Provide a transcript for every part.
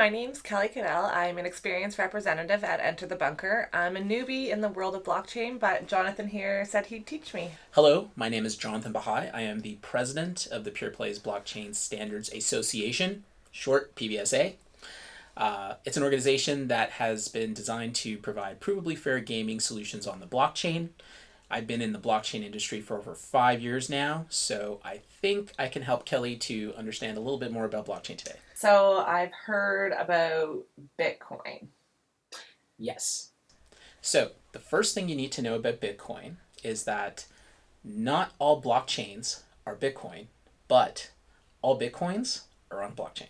my name's Kelly Cadell. I'm an experienced representative at Enter the Bunker. I'm a newbie in the world of blockchain, but Jonathan here said he'd teach me. Hello, my name is Jonathan Baha'i. I am the president of the Peerplays Blockchain Standards Association, short PBSA. It's an organization that has been designed to provide provably fair gaming solutions on the blockchain. I've been in the blockchain industry for over 5 years now, so I think I can help Kelly to understand a little bit more about blockchain today. So I've heard about Bitcoin. Yes. So the first thing you need to know about Bitcoin is that not all blockchains are Bitcoin, but all Bitcoins are on blockchain.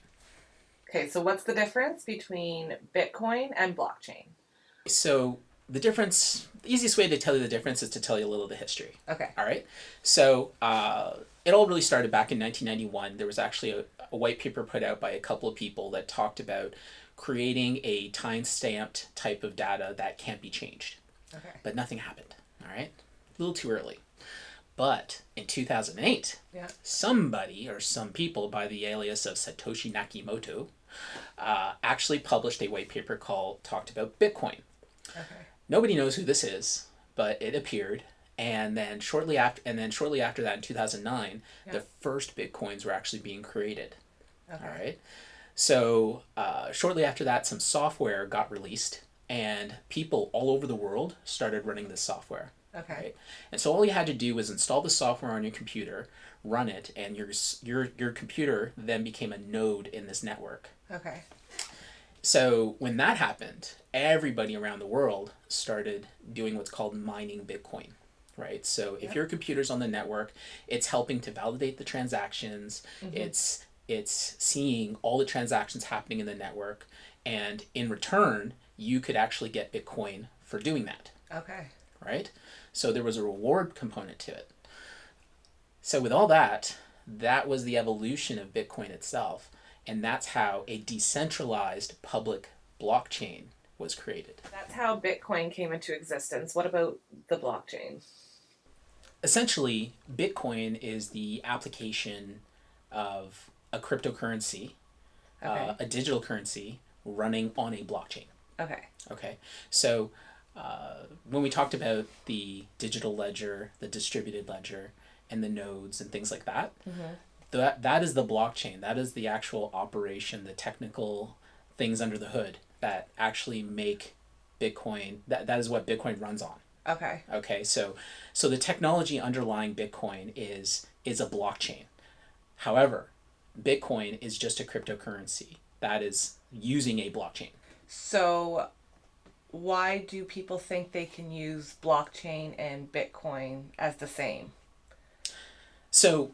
Okay, so what's the difference between Bitcoin and blockchain? So the easiest way to tell you the difference is to tell you a little of the history. Okay. All right. So it all really started back in 1991. There was actually a white paper put out by a couple of people that talked about creating a time-stamped type of data that can't be changed. Okay. But nothing happened. All right. A little too early. But in 2008, somebody or some people by the alias of Satoshi Nakamoto actually published a white paper talked about Bitcoin. Okay. Nobody knows who this is, but it appeared, and then shortly after that, in 2009, the first Bitcoins were actually being created. Okay. All right. So shortly after that, some software got released, and people all over the world started running this software. Okay. Right? And so all you had to do was install the software on your computer, run it, and your computer then became a node in this network. Okay. So when that happened, everybody around the world started doing what's called mining Bitcoin, right? So if your computer's on the network, it's helping to validate the transactions. Mm-hmm. It's seeing all the transactions happening in the network, and in return, you could actually get Bitcoin for doing that. Okay. Right? So there was a reward component to it. So with all that was the evolution of Bitcoin itself. And that's how a decentralized public blockchain was created. That's how Bitcoin came into existence. What about the blockchain? Essentially, Bitcoin is the application of a cryptocurrency, a digital currency running on a blockchain. Okay. Okay. So when we talked about the digital ledger, the distributed ledger, and the nodes and things like that, that is the blockchain. That is the actual operation, the technical things under the hood that actually make Bitcoin. That is what Bitcoin runs on. Okay. Okay. So the technology underlying Bitcoin is a blockchain. However, Bitcoin is just a cryptocurrency that is using a blockchain. So why do people think they can use blockchain and Bitcoin as the same? So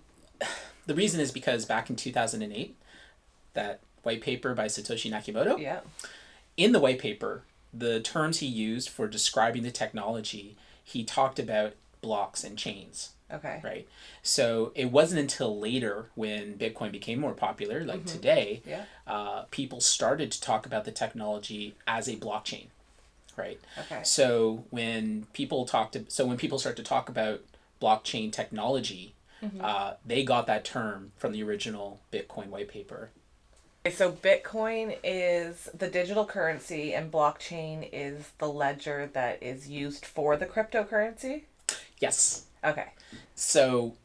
the reason is because back in 2008, that white paper by Satoshi Nakamoto, in the white paper, the terms he used for describing the technology, he talked about blocks and chains. Okay. Right? So it wasn't until later when Bitcoin became more popular, like today, people started to talk about the technology as a blockchain. Right? Okay. So when people start to talk about blockchain technology, they got that term from the original Bitcoin white paper. Okay, so Bitcoin is the digital currency and blockchain is the ledger that is used for the cryptocurrency? Yes. Okay. So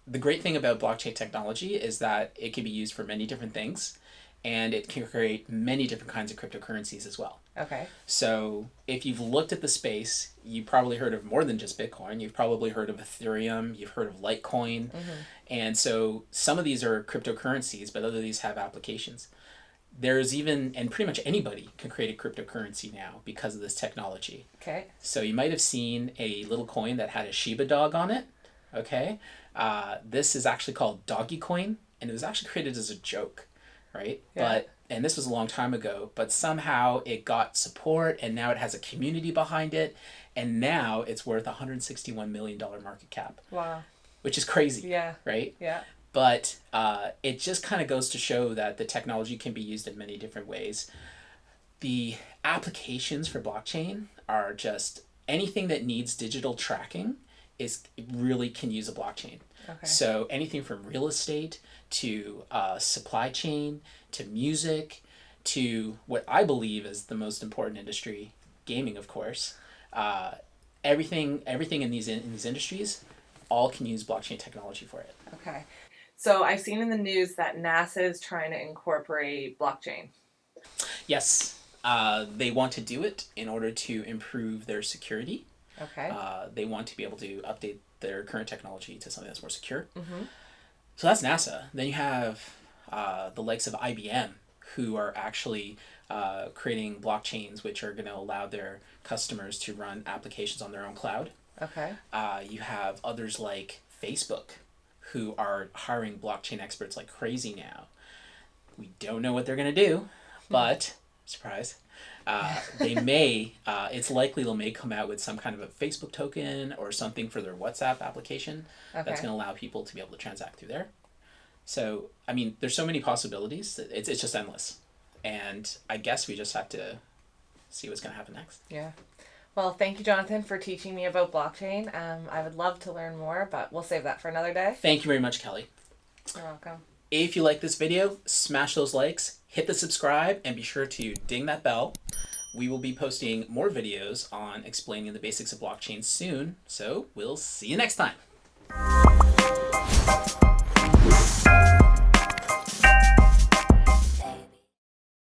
the great thing about blockchain technology is that it can be used for many different things, and it can create many different kinds of cryptocurrencies as well. Okay. So if you've looked at the space, you've probably heard of more than just Bitcoin. You've probably heard of Ethereum. You've heard of Litecoin. And so some of these are cryptocurrencies, but other of these have applications. There's even, and pretty much anybody can create a cryptocurrency now because of this technology. Okay. So you might have seen a little coin that had a Shiba dog on it. Okay. This is actually called Doggy Coin, and it was actually created as a joke. Right? Yeah. And this was a long time ago, but somehow it got support, and now it has a community behind it, and now it's worth $161 million market cap. Wow. Which is crazy. Yeah. Right? Yeah. But it just kind of goes to show that the technology can be used in many different ways. The applications for blockchain are just anything that needs digital tracking really can use a blockchain. Okay. So anything from real estate to supply chain to music to what I believe is the most important industry, gaming, of course. Everything in these industries, all can use blockchain technology for it. Okay. So I've seen in the news that NASA is trying to incorporate blockchain. Yes, they want to do it in order to improve their security. Okay. They want to be able to update their current technology to something that's more secure. Mm-hmm. So that's NASA. Then you have the likes of IBM, who are actually creating blockchains which are going to allow their customers to run applications on their own cloud. Okay. You have others like Facebook, who are hiring blockchain experts like crazy now. We don't know what they're going to do, but surprise, they may. It's likely they may come out with some kind of a Facebook token or something for their WhatsApp application that's going to allow people to be able to transact through there. So, I mean, there's so many possibilities. It's just endless. And I guess we just have to see what's going to happen next. Yeah. Well, thank you, Jonathan, for teaching me about blockchain. I would love to learn more, but we'll save that for another day. Thank you very much, Kelly. You're welcome. If you like this video, smash those likes, hit the subscribe, and be sure to ding that bell. We will be posting more videos on explaining the basics of blockchain soon, so we'll see you next time.